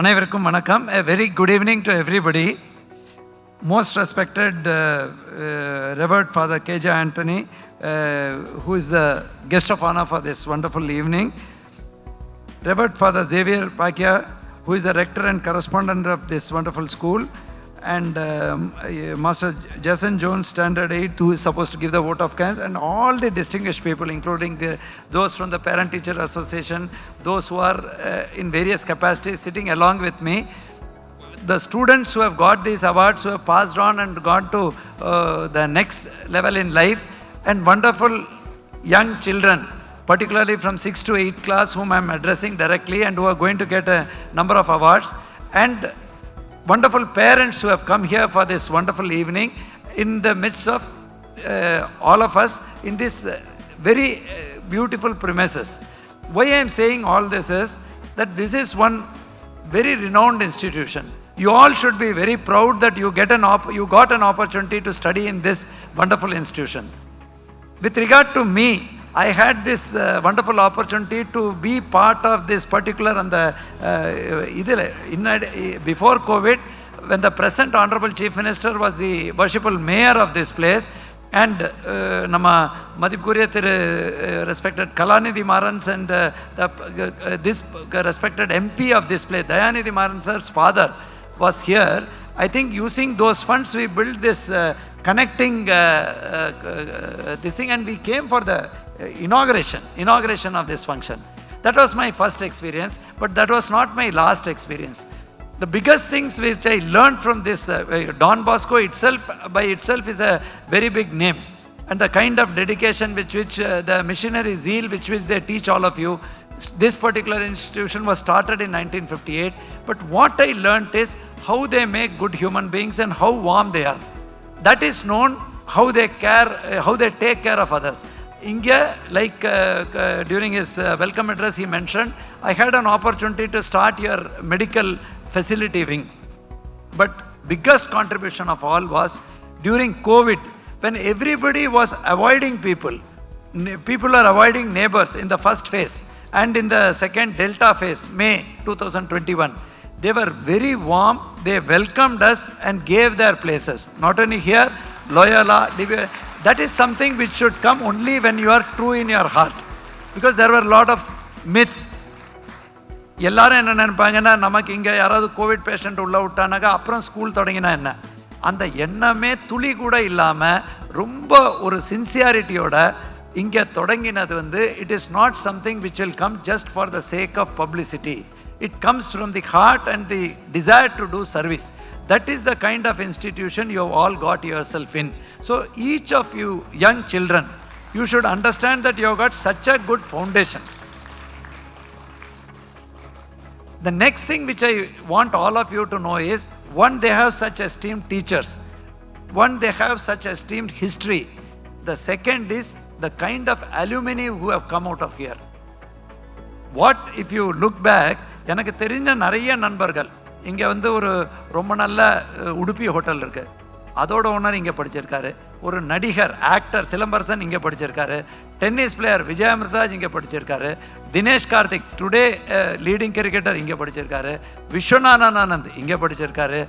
அனைவருக்கும் வணக்கம். A very good evening to everybody. Most respected Revered Father K.J. Anthony, who is the guest of honor for this wonderful evening. Revered Father Xavier Pakia, who is the rector and correspondent of this wonderful school. And Master Jason Jones, Standard 8, who is supposed to give the vote of thanks, and all the distinguished people, including those from the Parent-Teacher Association, those who are in various capacities sitting along with me. The students who have got these awards, who have passed on and gone to the next level in life, and wonderful young children, particularly from 6th to 8th class, whom I am addressing directly and who are going to get a number of awards, and wonderful parents who have come here for this wonderful evening in the midst of all of us in this very beautiful premises. Why I am saying all this is that this is one very renowned institution. You all should be very proud that you got an opportunity to study in this wonderful institution. With regard to me, I had this wonderful opportunity to be part of this particular before COVID, when the present Honorable Chief Minister was the worshipful mayor of this place, and Nama Madhipkurya respected Kalanidhi Maran and this respected MP of this place, Dayanidhi Maran sir's father was here. I think using those funds we built this connecting this thing, and we came for the inauguration of this function. That was my first experience, but that was not my last experience. The biggest things which I learned from this, Don Bosco by itself is a very big name, and the kind of dedication which the missionary zeal which they teach all of you. This particular institution was started in 1958, but what I learned is how they make good human beings and how warm they are. That is known how they take care of others. India, like during his welcome address he mentioned, I had an opportunity to start your medical facility wing. But biggest contribution of all was during COVID, when everybody was avoiding people are avoiding neighbors in the first phase, and in the second Delta phase, May 2021. They were very warm, they welcomed us and gave their places. Not only here, Loyola, that is something which should come only when you are true in your heart. Because there were a lot of myths. எல்லாரும் என்ன நினைப்பாங்கன்னா, நமக்கு இங்கே யாராவது Covid patient உள்ள விட்டானாக்கா அப்புறம் school தொடங்கினா என்ன, அந்த எண்ணமே துளி கூட இல்லாமல் ரொம்ப ஒரு சின்சியாரிட்டியோட இங்கே தொடங்கினது it is not something which will come just for the sake of publicity. It comes from the heart and the desire to do service. That is the kind of institution you have all got yourself in. So each of you young children, you should understand that you have got such a good foundation. The next thing which I want all of you to know is, one, they have such esteemed teachers. One, they have such esteemed history. The second is the kind of alumni who have come out of here. What if you look back, எனக்கு தெரிஞ்ச நிறைய நண்பர்கள் இங்கே ஒரு ரொம்ப நல்ல Udupi hotel இருக்கு, அதோட ஓனர் இங்கே படிச்சிருக்காரு. ஒரு நடிகர் ஆக்டர் சிலம்பரசன் இங்கே படிச்சிருக்காரு. டென்னிஸ் பிளேயர் விஜயாமிர்தாஜ் இங்கே படிச்சிருக்காரு. Dinesh Karthik today leading cricketer இங்கே படிச்சிருக்காரு. விஸ்வநாதன் இங்கே படிச்சிருக்காரு.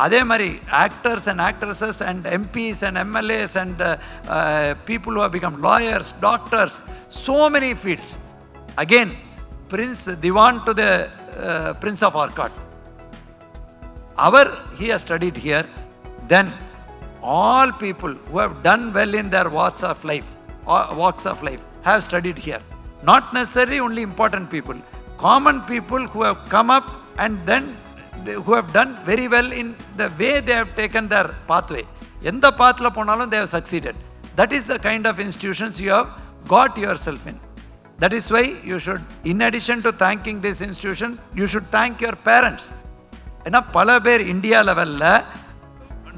அதே மாதிரி actors and actresses and MPs and MLAs and people who have become lawyers, doctors, so many fields. Again, Prince Diwan to the Prince of Arcot. He has studied here. Then all people who have done well in their walks of life have studied here. Not necessarily only important people, common people who have come up and then who have done very well in the way they have taken their pathway. Endha pathla ponalum they have succeeded. That is the kind of institutions you have got yourself in. That is why you should, in addition to thanking this institution, you should thank your parents. Ena pala per India level la,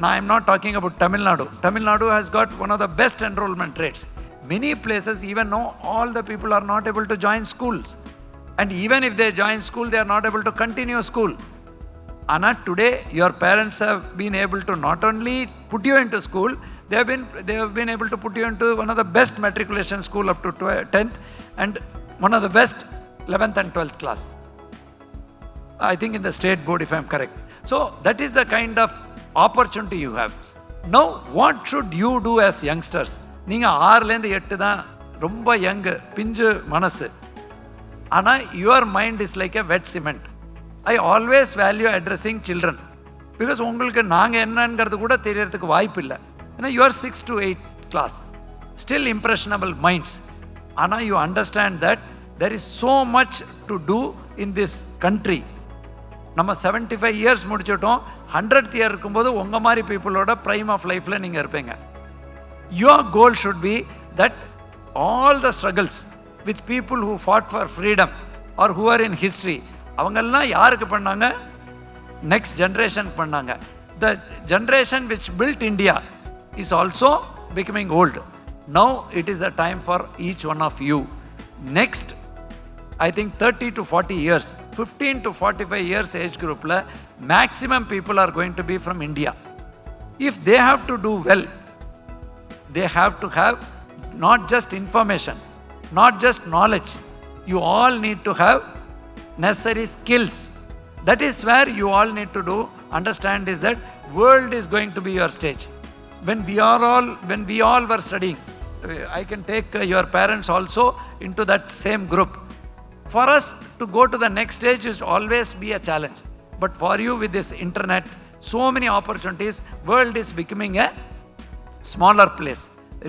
I am not talking about Tamilnadu. Tamilnadu has got one of the best enrollment rates. Many places even know all the people are not able to join schools. And even if they join school, they are not able to continue school. Anna, today your parents have been able to not only put you into school, they have been able to put you into one of the best matriculation school up to 10th and one of the best 11th and 12th class. I think in the state board, if I'm correct. So that is the kind of opportunity you have. Now, what should you do as youngsters? நீங்கள் 6லேருந்து 8 தான் ரொம்ப young, பிஞ்சு மனசு. ஆனால் your mind is like a wet cement. I always value addressing children. Because உங்களுக்கு நாங்கள் என்னங்கிறது கூட தெரியறதுக்கு வாய்ப்பு இல்லை. ஏன்னா you are 6 to 8 class. Still impressionable minds. ஆனால் you understand that there is so much to do in this country. நம்ம 75 years முடிச்சிட்டோம். 100th year இருக்கும்போது உங்கள் மாதிரி பீப்புளோட ப்ரைம் ஆஃப் லைஃப்பில் நீங்கள் இருப்பீங்க. Your goal should be that all the struggles with people who fought for freedom or who are in history, அவங்கெல்லாம் யாருக்கு பண்ணாங்க? Next generation பண்ணாங்க. The generation which built India is also becoming old. Now it is a time for each one of you. Next, I think 30 to 40 years, 15 to 45 years age group la maximum people are going to be from India. If they have to do well, they have to have not just information, not just knowledge. You all need to have necessary skills. That is where you all need to do, understand is that world is going to be your stage. When we all were studying, I can take your parents also into that same group. For us to go to the next stage is always be a challenge. But for you with this internet, so many opportunities, world is becoming a smaller place,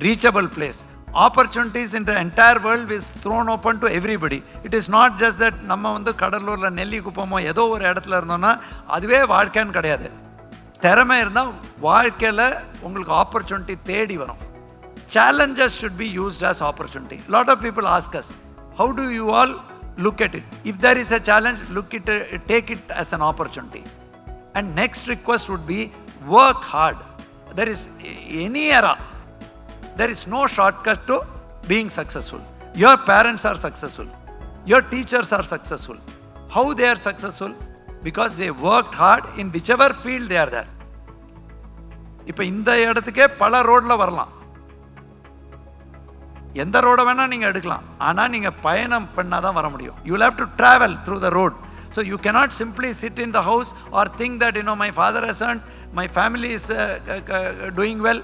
reachable place. Opportunities in the entire world is thrown open to everybody. It is not just that நம்ம வந்து கடலூர்ல நெல்லி குப்பமோ ஏதோ ஒரு இடத்துல இருந்தோம்னா அதுவே வாழ்க்கைன்னு கிடையாது. திறமை இருந்தால் வாழ்க்கையில் உங்களுக்கு ஆப்பர்ச்சுனிட்டி தேடி வரும். Challenges should be used as opportunity. Lot of people ask us, how do you all look at it? If there is a challenge, take it as an opportunity. And next request would be work hard. There is any era, there is no shortcut to being successful. Your parents are successful. Your teachers are successful. How they are successful? Because they worked hard in whichever field they are there. இப்போ இந்த இடத்துக்கே பல ரோடில் வரலாம். எந்த ரோடை வேணால் நீங்கள் எடுக்கலாம். ஆனால் நீங்கள் பயணம் பண்ணால் தான் வர முடியும். You will have to travel through the road. So you cannot simply sit in the house or think that, my father has earned, my family is doing well.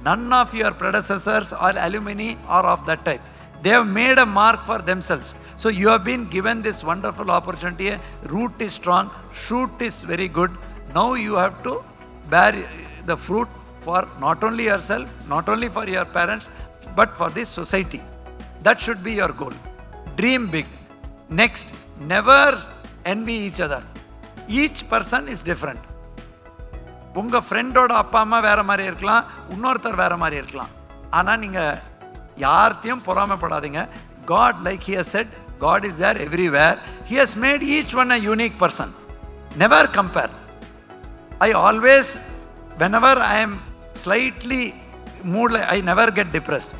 None of your predecessors or alumni are of that type. They have made a mark for themselves. So you have been given this wonderful opportunity. Root is strong, shoot is very good. Now you have to bear the fruit for not only yourself, not only for your parents, but for this society. That should be your goal. Dream big. Next, never envy each other. Each person is different. உங்கள் ஃப்ரெண்டோட அப்பா அம்மா வேறு மாதிரி இருக்கலாம், இன்னொருத்தர் வேறு மாதிரி இருக்கலாம். ஆனால் நீங்கள் யார்கிட்டையும் பொறாமைப்படாதீங்க. God, like he has said, God is there everywhere. He has made each one a unique person. Never compare. I always, whenever I am slightly mood, I never get depressed.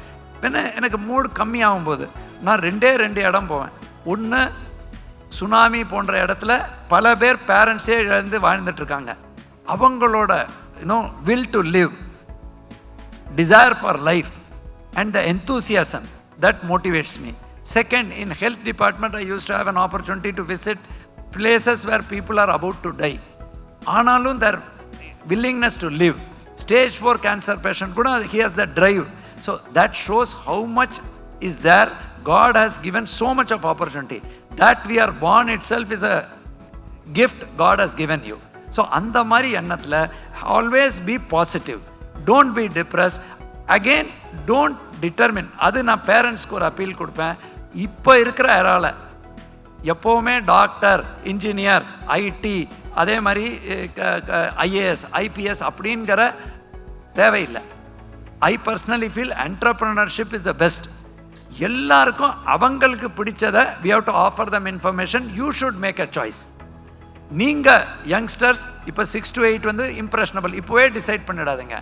எனக்கு மூடு கம்மியாகும் போது நான் ரெண்டு இடம் போவேன். ஒன்று, சுனாமி போன்ற இடத்துல பல பேர் பேரண்ட்ஸே இழந்து வாழ்ந்துட்டுருக்காங்க. அவங்களோட will to live, desire for life and the enthusiasm that motivates me. Second, in health department I used to have an opportunity to visit places where people are about to die. ஆனாலும் their willingness to live. Stage 4 cancer patient kuda, he has that drive. So that shows how much is there. God has given so much of opportunity. That we are born itself is a gift God has given you. So அந்த மாதிரி எண்ணத்தில் always be positive. Don't be depressed. Again, don't determine. அது நான் பேரண்ட்ஸ்க்கு ஒரு appeal கொடுப்பேன். இப்போ இருக்கிற ஏரால எப்போவுமே டாக்டர், இன்ஜினியர், ஐடி, அதே மாதிரி ஐஏஎஸ், ஐபிஎஸ் அப்படிங்கிற தேவையில்லை. I personally feel entrepreneurship is the best. எல்லாருக்கும் அவங்களுக்கு பிடிச்சதை we have to offer them information. You should make a choice. நீங்கள் யங்ஸ்டர்ஸ் இப்போ 6 to 8 வந்து இம்ப்ரெஷனபிள். இப்போவே டிசைட் பண்ணிடாதீங்க.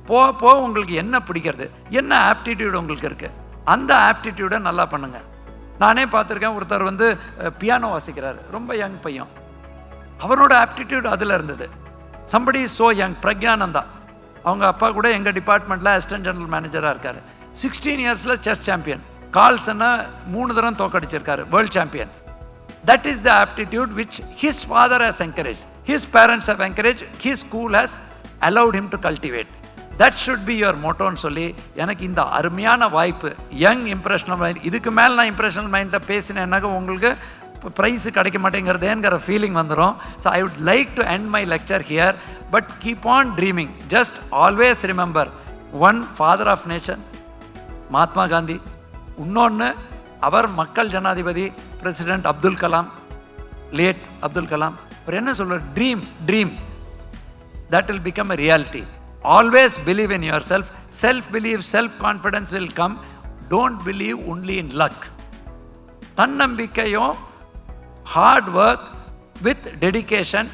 போக உங்களுக்கு என்ன பிடிக்கிறது, என்ன ஆப்டிடியூட் உங்களுக்கு இருக்குது, அந்த ஆப்டிடியூடை நல்லா பண்ணுங்கள். நானே பார்த்துருக்கேன், ஒருத்தர் வந்து பியானோ வாசிக்கிறார், ரொம்ப யங் பையன். அவரோட ஆப்டிடியூட் அதில் இருந்தது. சம்படி ஸோ யங், பிரக்யானந்தா, அவங்க அப்பா கூட எங்கள் டிபார்ட்மெண்ட்டில் அசிஸ்டன்ட் ஜெனரல் மேனேஜராக இருக்கார். 16 இயர்ஸில் செஸ் சாம்பியன். கால்சனை 3 தரம் தோக்கடிச்சிருக்காரு, world champion. That is the aptitude which his father has encouraged. His parents have encouraged. His school has allowed him to cultivate. That should be your motto ன்னு சொல்லி எனக்கு இந்த அருமையான வாய்ப்பு யங் இம்ப்ரெஷனல் மைண்ட், இதுக்கு மேலே நான் இம்ப்ரெஷனல் மைண்டை பேசினேன்னாக்க உங்களுக்கு ப்ரைஸு கிடைக்க மாட்டேங்கிறதேங்கிற ஃபீலிங் வந்துடும். So I would like to end my lecture here, but keep on dreaming. Just always remember one father of nation Mahatma Gandhi, இன்னொன்று அவர் மக்கள் ஜனாதிபதி பிரசிடென்ட் அப்துல் கலாம், லேட் அப்துல் கலாம். அப்புறம் என்ன சொல்கிறார்? Dream, dream, that will become a reality. Always believe in yourself. Self-belief, self-confidence will come. Don't believe only in luck. தன்னம்பிக்கையும் hard work with dedication,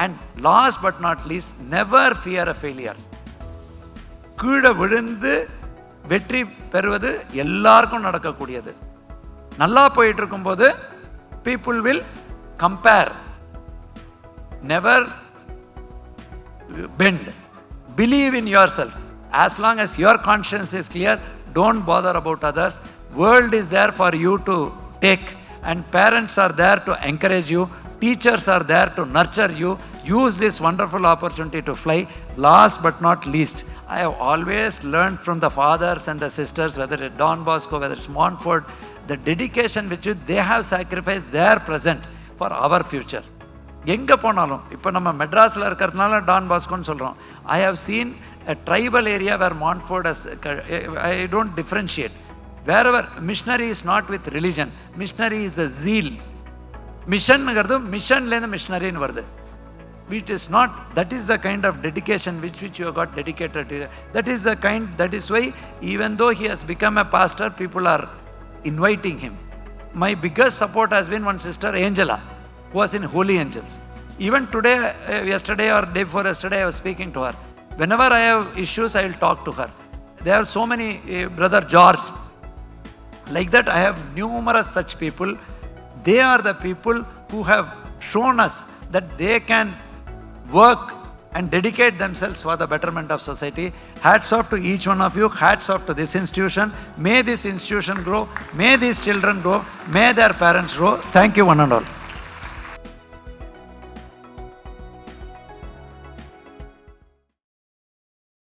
and last but not least, never fear a failure. கீழே விழுந்து வெற்றி பெறுவது எல்லாருக்கும் நடக்கக்கூடியது. நல்லா போயிட்டு இருக்கும்போது people will compare. Never bend. Believe in yourself. As long as your conscience is clear, don't bother about others. World is there for you to take, and parents are there to encourage you. Teachers are there to nurture you. Use this wonderful opportunity to fly. Last but not least, I have always learned from the fathers and the sisters, whether it's Don Bosco, whether it's Montfort, the dedication which they have sacrificed their present for our future. எங்கே போனாலும், இப்போ நம்ம மெட்ராஸில் இருக்கிறதுனால டான் பாஸ்கோன்னு சொல்கிறோம். I have seen a tribal area where Montfort has, I don't differentiate. Wherever missionary is not with religion, missionary is the zeal. Missionங்கிறது மிஷன்லேருந்து மிஷனரின்னு வருது. Which is not, that is the kind of dedication which you have got dedicated to. That is why even though he has become a pastor, people are inviting him. My biggest support has been one sister, Angela, who was in Holy Angels. Even today, yesterday or day before yesterday, I was speaking to her. Whenever I have issues, I will talk to her. There are so many, Brother George. Like that, I have numerous such people. They are the people who have shown us that they can work and dedicate themselves for the betterment of society. Hats off to each one of you. Hats off to this institution. May this institution grow. May these children grow. May their parents grow. Thank you, one and all.